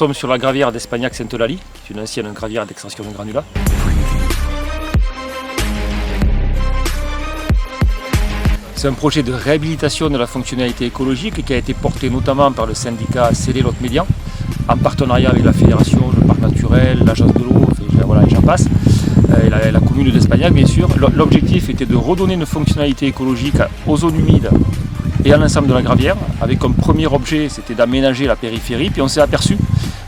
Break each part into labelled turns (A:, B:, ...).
A: sommes sur la gravière d'Espagnac-Sainte-Eulalie, qui est une ancienne gravière d'extraction de granulats. C'est un projet de réhabilitation de la fonctionnalité écologique qui a été porté notamment par le syndicat Célé-Lot-Médian, en partenariat avec la fédération, le parc naturel, l'agence de l'eau, voilà, et j'en passe, et la commune d'Espagnac bien sûr. L'objectif était de redonner une fonctionnalité écologique aux zones humides et à l'ensemble de la gravière, avec comme premier objet c'était d'aménager la périphérie, puis on s'est aperçu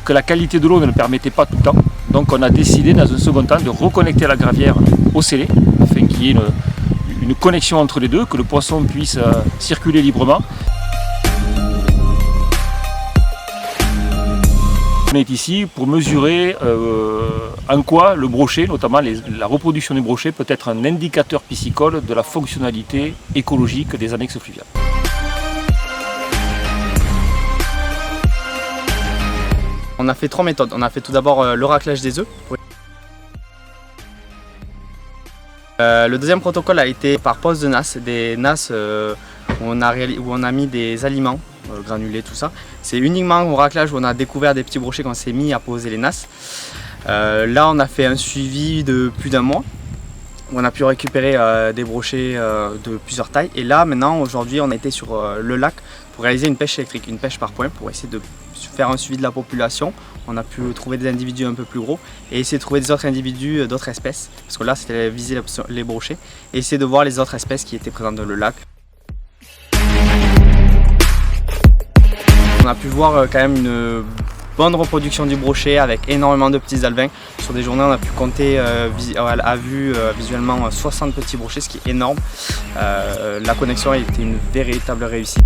A: que la qualité de l'eau ne le permettait pas tout le temps, donc on a décidé dans un second temps de reconnecter la gravière au Célé, afin qu'il y ait une connexion entre les deux, que le poisson puisse circuler librement. On est ici pour mesurer en quoi le brochet, notamment la reproduction du brochet, peut être un indicateur piscicole de la fonctionnalité écologique des annexes fluviales.
B: On a fait 3 méthodes. On a fait tout d'abord le raclage des œufs. Le deuxième protocole a été par pose de nasse, des nasses où on a mis des aliments granulés, tout ça. C'est uniquement au raclage où on a découvert des petits brochets quand on s'est mis à poser les nasses. Là on a fait un suivi de plus d'1 mois où on a pu récupérer des brochets de plusieurs tailles. Et là maintenant aujourd'hui on a été sur le lac pour réaliser une pêche électrique, une pêche par point, pour essayer de faire un suivi de la population. On a pu trouver des individus un peu plus gros et essayer de trouver des autres individus d'autres espèces, parce que là c'était viser les brochets, et essayer de voir les autres espèces qui étaient présentes dans le lac. On a pu voir quand même une bonne reproduction du brochet avec énormément de petits alevins. Sur des journées on a pu compter à vue visuellement 60 petits brochets, ce qui est énorme. La connexion a été une véritable réussite.